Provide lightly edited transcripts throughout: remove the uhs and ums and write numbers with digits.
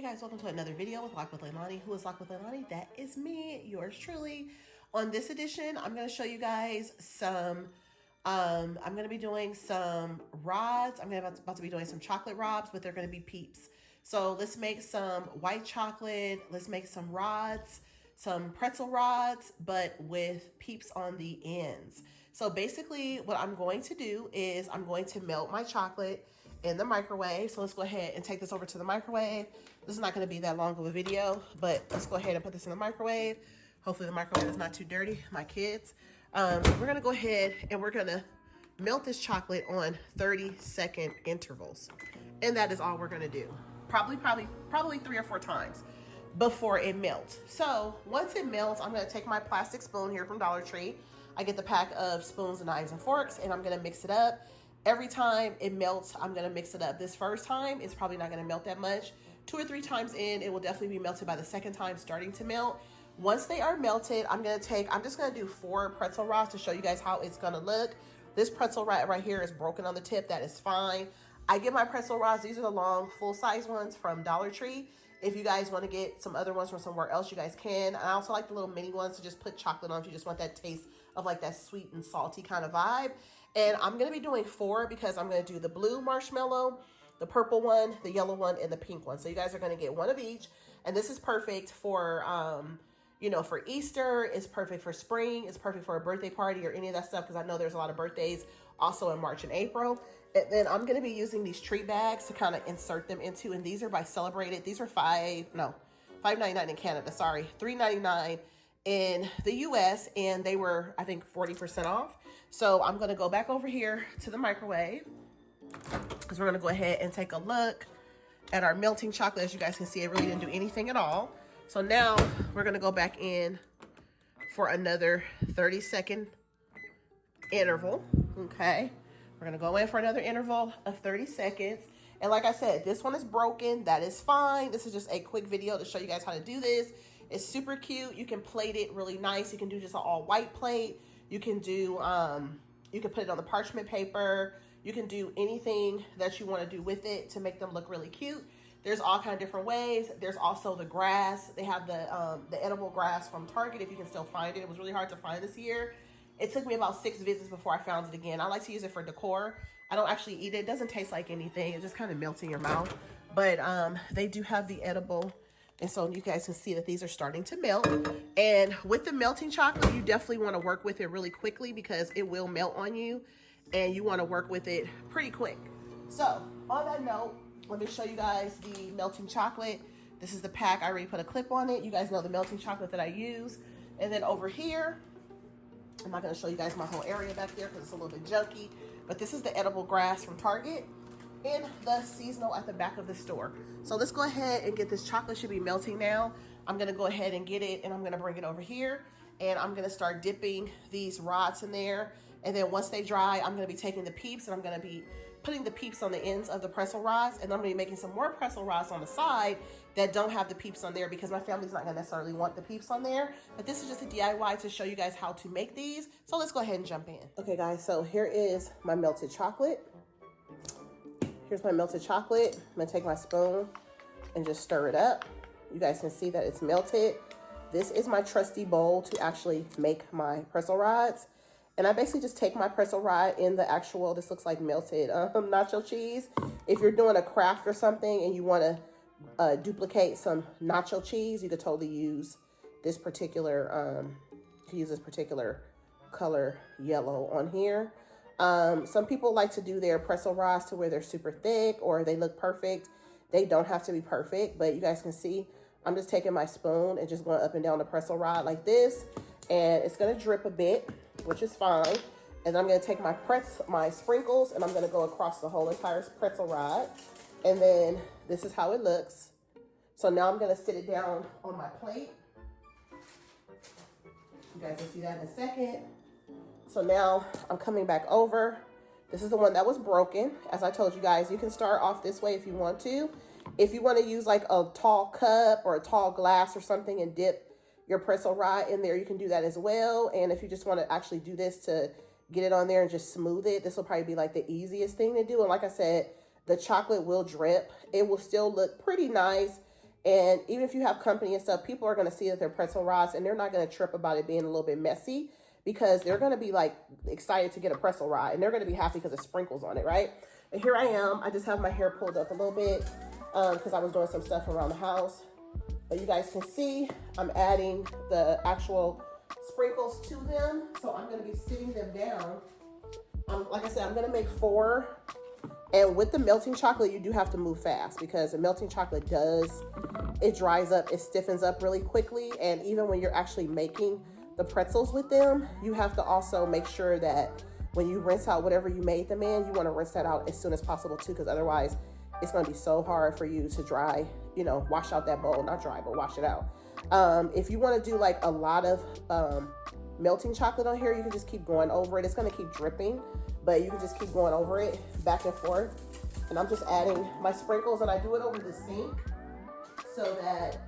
guys, welcome to another video with Lock with Leilani. Who is Lock with Leilani? That is me, yours truly. On this edition, I'm going to show you guys some, I'm going to be doing some rods. I'm about to be doing some chocolate rods, but they're going to be Peeps. So let's make some white chocolate. Let's make some rods, some pretzel rods, but with Peeps on the ends. So basically what I'm going to do is I'm going to melt my chocolate in the microwave. So let's go ahead and take this over to the microwave. This is not going to be that long of a video, but let's go ahead and put this in the microwave. Hopefully the microwave is not too dirty, my kids. We're going to go ahead and we're going to melt this chocolate on 30-second intervals. And that is all we're going to do. Probably 3 or 4 times before it melts. So once it melts, I'm going to take my plastic spoon here from Dollar Tree. I get the pack of spoons and knives and forks, and I'm going to mix it up. Every time it melts, I'm going to mix it up. This first time, it's probably not going to melt that much. 2 or 3 times in, it will definitely be melted by the second time starting to melt. Once they are melted, I'm just going to do 4 pretzel rods to show you guys how it's going to look. This pretzel rod right here is broken on the tip. That is fine. I get my pretzel rods. These are the long, full-size ones from Dollar Tree. If you guys want to get some other ones from somewhere else, you guys can. I also like the little mini ones to just put chocolate on if you just want that taste of like that sweet and salty kind of vibe. And I'm going to be doing 4 because I'm going to do the blue marshmallow, the purple one, the yellow one, and the pink one. So you guys are going to get 1 of each. And this is perfect for, you know, for Easter. It's perfect for spring. It's perfect for a birthday party or any of that stuff because I know there's a lot of birthdays also in March and April. And then I'm going to be using these treat bags to kind of insert them into, and these are by Celebrated. These are $5.99 in Canada, sorry, $3.99 in the US, and they were, I think, 40% off. So I'm going to go back over here to the microwave because we're going to go ahead and take a look at our melting chocolate. As you guys can see, it really didn't do anything at all. So now we're going to go back in for another 30-second interval, okay? We're going to go in for another interval of 30 seconds. And like I said, this one is broken. That is fine. This is just a quick video to show you guys how to do this. It's super cute. You can plate it really nice. You can do just an all white plate. You can do, you can put it on the parchment paper. You can do anything that you want to do with it to make them look really cute. There's all kind of different ways. There's also the grass. They have the edible grass from Target if you can still find it. It was really hard to find this year. It took me about 6 visits before I found it again. I like to use it for decor. I don't actually eat it. It doesn't taste like anything. It just kind of melts in your mouth. But they do have the edible. And so you guys can see that these are starting to melt. And with the melting chocolate, you definitely want to work with it really quickly because it will melt on you. And you want to work with it pretty quick. So on that note, let me show you guys the melting chocolate. This is the pack. I already put a clip on it. You guys know the melting chocolate that I use. And then over here, I'm not going to show you guys my whole area back there because it's a little bit junky. But this is the edible grass from Target and the seasonal at the back of the store. So let's go ahead and get this chocolate. Should be melting now. I'm going to go ahead and get it, and I'm going to bring it over here. And I'm going to start dipping these rods in there. And then once they dry, I'm going to be taking the Peeps, and I'm going to be putting the Peeps on the ends of the pretzel rods. And I'm going to be making some more pretzel rods on the side that don't have the Peeps on there because my family's not going to necessarily want the Peeps on there. But this is just a DIY to show you guys how to make these. So let's go ahead and jump in. Okay, guys, so here is my melted chocolate. Here's my melted chocolate. I'm going to take my spoon and just stir it up. You guys can see that it's melted. This is my trusty bowl to actually make my pretzel rods. And I basically just take my pretzel rod in the actual, this looks like melted nacho cheese. If you're doing a craft or something and you want to duplicate some nacho cheese, you could totally use this particular, color yellow on here. Some people like to do their pretzel rods to where they're super thick or they look perfect. They don't have to be perfect, but you guys can see I'm just taking my spoon and just going up and down the pretzel rod like this. And it's going to drip a bit, which is fine. And I'm going to take my sprinkles and I'm going to go across the whole entire pretzel rod. And then this is how it looks. So now I'm going to sit it down on my plate. You guys will see that in a second. So now I'm coming back over. This is the one that was broken. As I told you guys, you can start off this way if you want to. If you want to use like a tall cup or a tall glass or something and dip your pretzel rod in there, you can do that as well. And if you just want to actually do this to get it on there and just smooth it, this will probably be like the easiest thing to do. And like I said, the chocolate will drip. It will still look pretty nice. And even if you have company and stuff, people are going to see that they're pretzel rods and they're not going to trip about it being a little bit messy because they're going to be like excited to get a pretzel rod and they're going to be happy because of sprinkles on it, right? And here I am. I just have my hair pulled up a little bit because I was doing some stuff around the house. But you guys can see I'm adding the actual sprinkles to them. So I'm going to be sitting them down. Like I said, I'm going to make 4. And with the melting chocolate, you do have to move fast because the melting chocolate it dries up, it stiffens up really quickly. And even when you're actually making the pretzels with them, you have to also make sure that when you rinse out whatever you made them in, you want to rinse that out as soon as possible too, because otherwise it's going to be so hard for you to dry, wash out that bowl, not dry, but wash it out. If you want to do like a lot of melting chocolate on here, you can just keep going over it. It's going to keep dripping, but you can just keep going over it back and forth. And I'm just adding my sprinkles, and I do it over the sink so that,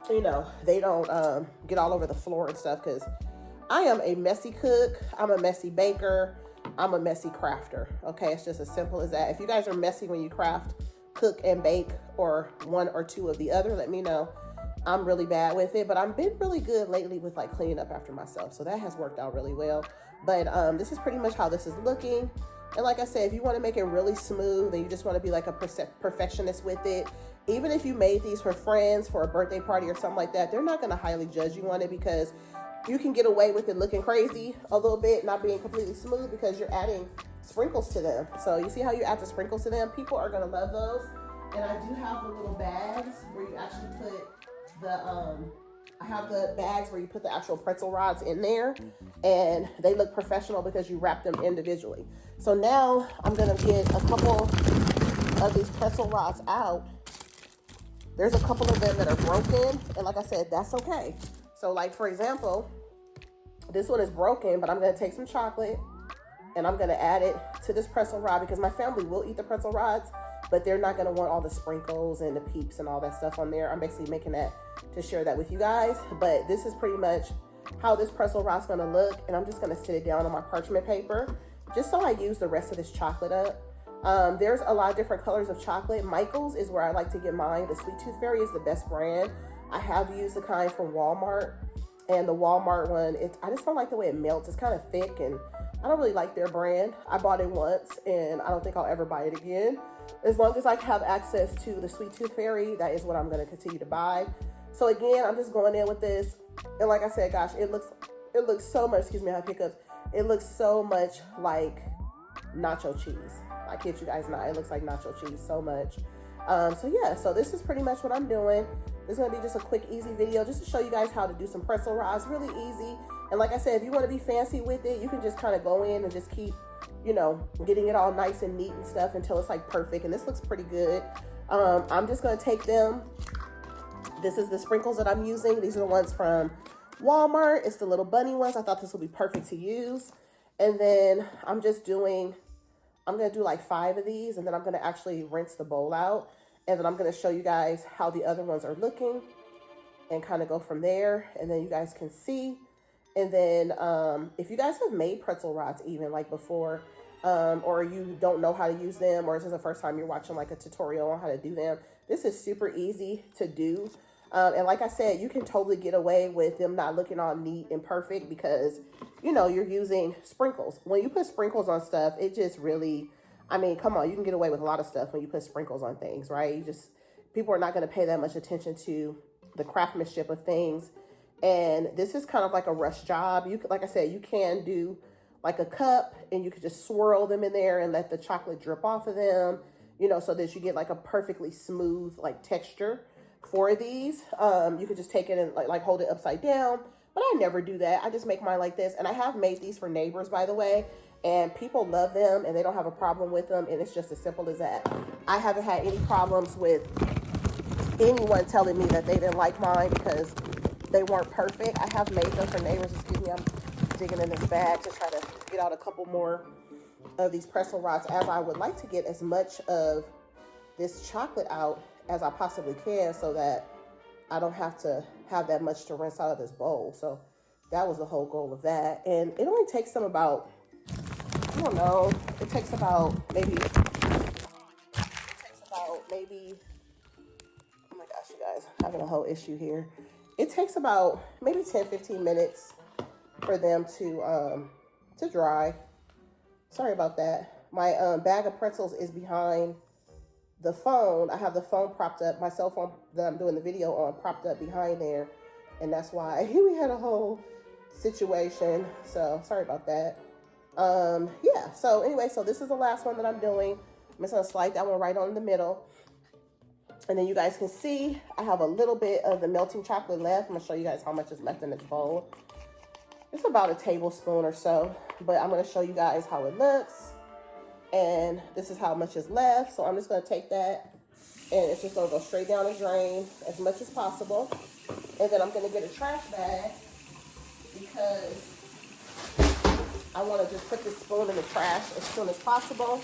they don't get all over the floor and stuff, because I am a messy cook. I'm a messy baker. I'm a messy crafter. Okay, it's just as simple as that. If you guys are messy when you craft, cook, and bake, or one or two of the other, let me know. I'm really bad with it, but I've been really good lately with like cleaning up after myself. So that has worked out really well. But this is pretty much how this is looking. And like I said, if you want to make it really smooth and you just want to be like a perfectionist with it, even if you made these for friends for a birthday party or something like that, they're not going to highly judge you on it because you can get away with it looking crazy a little bit, not being completely smooth because you're adding sprinkles to them. So you see how you add the sprinkles to them? People are going to love those. And I do have the little bags where you actually put I have the bags where you put the actual pretzel rods in there, and they look professional because you wrap them individually. So now I'm gonna get a couple of these pretzel rods out. There's a couple of them that are broken, and like I said, that's okay. So like, for example, this one is broken, but I'm gonna take some chocolate and I'm gonna add it to this pretzel rod because my family will eat the pretzel rods, but they're not gonna want all the sprinkles and the Peeps and all that stuff on there. I'm basically making that to share that with you guys, but this is pretty much how this pretzel rod's gonna look, and I'm just gonna sit it down on my parchment paper just so I use the rest of this chocolate up. There's a lot of different colors of chocolate. Michael's is where I like to get mine. The Sweet Tooth Fairy is the best brand. I have used the kind from Walmart, and the Walmart one, I just don't like the way it melts. It's kind of thick, and I don't really like their brand. I bought it once, and I don't think I'll ever buy it again. As long as I have access to the Sweet Tooth Fairy, that is what I'm going to continue to buy. So again, I'm just going in with this, and like I said, gosh, it looks so much. Excuse me, I have hiccups. It looks so much like nacho cheese. I kid you guys not. It looks like nacho cheese so much. So yeah, so this is pretty much what I'm doing. This is going to be just a quick, easy video just to show you guys how to do some pretzel rods. Really easy. And like I said, if you want to be fancy with it, you can just kind of go in and just keep, getting it all nice and neat and stuff until it's like perfect. And this looks pretty good. I'm just going to take them. This is the sprinkles that I'm using. These are the ones from Walmart. It's the little bunny ones. I thought this would be perfect to use. And then I'm going to do like 5 of these, and then I'm going to actually rinse the bowl out. And then I'm going to show you guys how the other ones are looking and kind of go from there. And then you guys can see. And then if you guys have made pretzel rods even like before, or you don't know how to use them, or this is the first time you're watching like a tutorial on how to do them, this is super easy to do. And like I said, you can totally get away with them not looking all neat and perfect because, you're using sprinkles. When you put sprinkles on stuff, it just really, come on, you can get away with a lot of stuff when you put sprinkles on things, right? People are not going to pay that much attention to the craftsmanship of things. And this is kind of like a rush job. Like I said, you can do like a cup and you could just swirl them in there and let the chocolate drip off of them, so that you get like a perfectly smooth like texture for these. You could just take it and like hold it upside down, but I never do that. I just make mine like this. And I have made these for neighbors, by the way, and people love them and they don't have a problem with them. And it's just as simple as that. I haven't had any problems with anyone telling me that they didn't like mine because they weren't perfect. I have made them for neighbors. Excuse me, I'm digging in this bag to try to get out a couple more of these pretzel rods, as I would like to get as much of this chocolate out as I possibly can so that I don't have to have that much to rinse out of this bowl. So that was the whole goal of that. And it only takes them about, I don't know, it takes about maybe, oh my gosh, gosh, you guys, I'm having a whole issue here. It takes about maybe 10-15 minutes for them to dry. Sorry about that. My bag of pretzels is behind the phone. I have the phone propped up, my cell phone that I'm doing the video on propped up behind there. And that's why we had a whole situation. So sorry about that. Yeah, so anyway, so this is the last one that I'm doing. I'm just gonna slide that one right on in the middle. And then you guys can see I have a little bit of the melting chocolate left. I'm gonna show you guys how much is left in this bowl. It's about a tablespoon or so, but I'm gonna show you guys how it looks. And this is how much is left. So I'm just gonna take that and it's just gonna go straight down the drain as much as possible. And then I'm gonna get a trash bag because I wanna just put this spoon in the trash as soon as possible.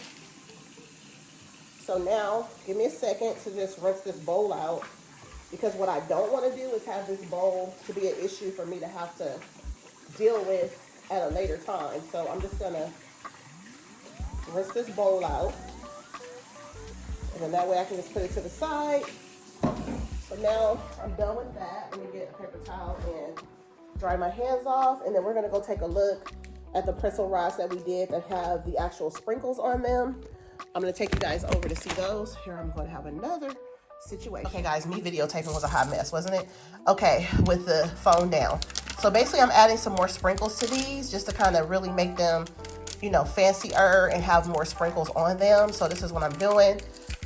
So now, give me a second to just rinse this bowl out, because what I don't want to do is have this bowl to be an issue for me to have to deal with at a later time. So I'm just going to rinse this bowl out, and then that way I can just put it to the side. So now I'm done with that. Let me get a paper towel and dry my hands off, and then we're going to go take a look at the pretzel rods that we did that have the actual sprinkles on them. I'm going to take you guys over to see those. Here, I'm going to have another situation. Okay, guys, me videotaping was a hot mess, wasn't it? Okay, with the phone down. So basically, I'm adding some more sprinkles to these just to kind of really make them, you know, fancier and have more sprinkles on them. So this is what I'm doing.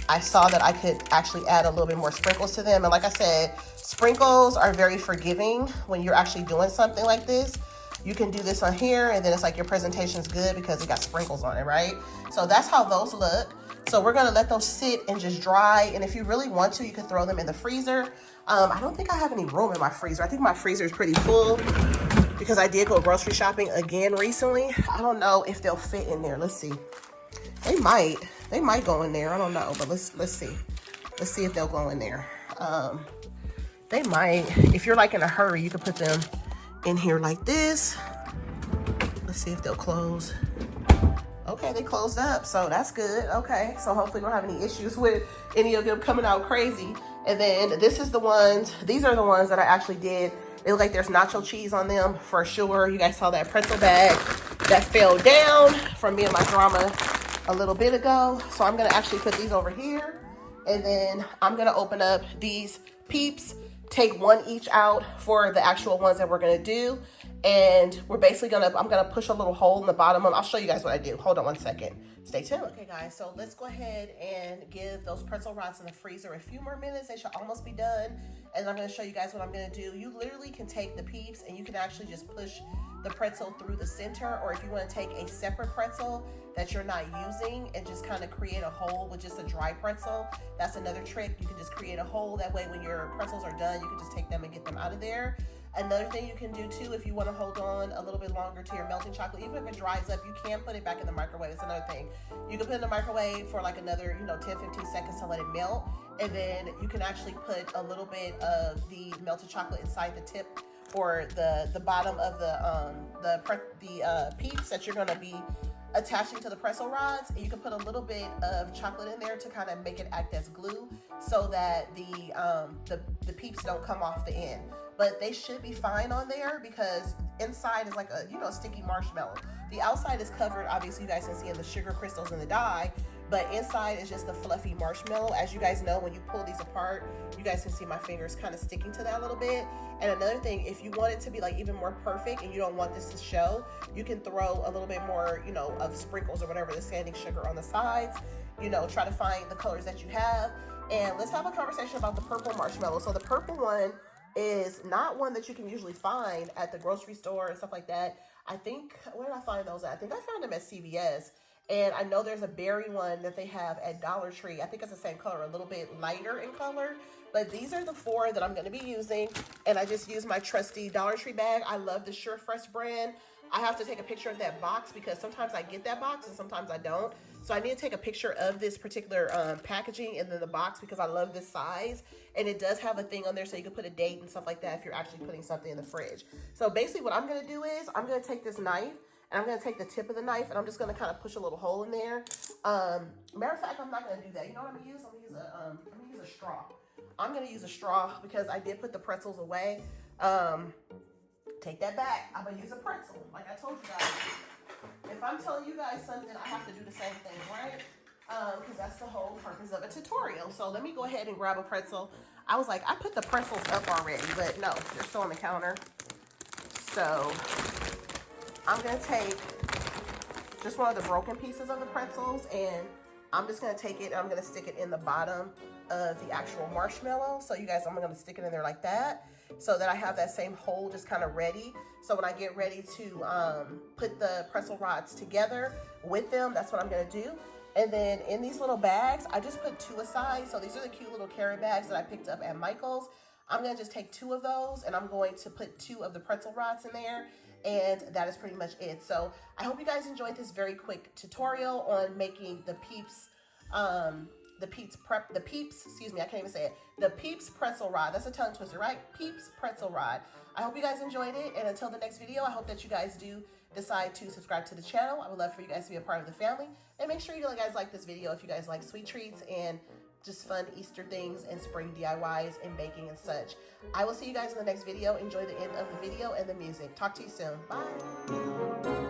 I saw that I could actually add a little bit more sprinkles to them. And like I said, sprinkles are very forgiving when you're actually doing something like this. You can do this on here, and then it's like your presentation's good because it got sprinkles on it, right? So that's how those look. So we're gonna let those sit and just dry. And if you really want to, you can throw them in the freezer. I don't think I have any room in my freezer. I think my freezer is pretty full because I did go grocery shopping again recently. I don't know if they'll fit in there. Let's see. They might go in there. I don't know, but let's see. Let's see if they'll go in there. They might. If you're like in a hurry, you can put them in here like this. Let's see if they'll close. Okay, they closed up, so that's good. Okay, so hopefully we don't have any issues with any of them coming out crazy. And then this is the ones, these are the ones that I actually did. They look like there's nacho cheese on them for sure. You guys saw that pretzel bag that fell down from me and my drama a little bit ago. So I'm gonna actually put these over here, and then I'm gonna open up these Peeps, take one each out for the actual ones that we're gonna do. And we're basically I'm gonna push a little hole in the bottom of them. I'll show you guys what I do. Hold on one second. Stay tuned. Okay guys, so let's go ahead and give those pretzel rods in the freezer a few more minutes. They should almost be done. And I'm gonna show you guys what I'm gonna do. You literally can take the Peeps and you can actually just push the pretzel through the center, or if you wanna take a separate pretzel that you're not using and just kind of create a hole with just a dry pretzel, that's another trick. You can just create a hole. That way when your pretzels are done, you can just take them and get them out of there. Another thing you can do too, if you want to hold on a little bit longer to your melting chocolate, even if it dries up, you can put it back in the microwave. It's another thing. You can put it in the microwave for like another, 10-15 seconds to let it melt. And then you can actually put a little bit of the melted chocolate inside the tip or the bottom of the Peeps that you're going to be attaching to the pretzel rods, and you can put a little bit of chocolate in there to kind of make it act as glue so that the Peeps don't come off the end. But they should be fine on there because inside is like a sticky marshmallow. The outside is covered, obviously you guys can see in the sugar crystals and the dye, but inside is just the fluffy marshmallow. As you guys know, when you pull these apart, you guys can see my fingers kind of sticking to that a little bit. And another thing, if you want it to be like even more perfect and you don't want this to show, you can throw a little bit more, of sprinkles or whatever, the sanding sugar on the sides. Try to find the colors that you have. And let's have a conversation about the purple marshmallow. So the purple one is not one that you can usually find at the grocery store and stuff like that. I think, where did I find those at? I think I found them at CVS. And I know there's a berry one that they have at Dollar Tree. I think it's the same color, a little bit lighter in color. But these are the 4 that I'm going to be using. And I just use my trusty Dollar Tree bag. I love the Sure Fresh brand. I have to take a picture of that box because sometimes I get that box and sometimes I don't. So I need to take a picture of this particular packaging and then the box because I love this size. And it does have a thing on there so you can put a date and stuff like that if you're actually putting something in the fridge. So basically what I'm going to do is I'm going to take this knife and I'm going to take the tip of the knife and I'm just going to kind of push a little hole in there. Matter of fact, I'm not going to do that. You know what I'm going to use? I'm going to use a straw. I'm gonna use a straw because I did put the pretzels away. Take that back. I'm gonna use a pretzel, like I told you guys. If I'm telling you guys something, I have to do the same thing, right? Because that's the whole purpose of a tutorial. So let me go ahead and grab a pretzel. I was like, I put the pretzels up already, but no, they're still on the counter. So I'm gonna take just one of the broken pieces of the pretzels, and I'm just gonna take it and I'm gonna stick it in the bottom of the actual marshmallow. So you guys, I'm gonna stick it in there like that, so that I have that same hole just kind of ready. So when I get ready to put the pretzel rods together with them, that's what I'm gonna do. And then in these little bags, I just put 2 aside. So these are the cute little carry bags that I picked up at Michael's. I'm gonna just take 2 of those, and I'm going to put 2 of the pretzel rods in there, and that is pretty much it. So I hope you guys enjoyed this very quick tutorial on making the Peeps, excuse me, I can't even say it. The Peeps pretzel rod. That's a tongue twister, right? Peeps pretzel rod. I hope you guys enjoyed it, and until the next video, I hope that you guys do decide to subscribe to the channel. I would love for you guys to be a part of the family, and make sure you guys like this video if you guys like sweet treats and just fun Easter things and spring DIYs and baking and such. I will see you guys in the next video. Enjoy the end of the video and the music. Talk to you soon. Bye.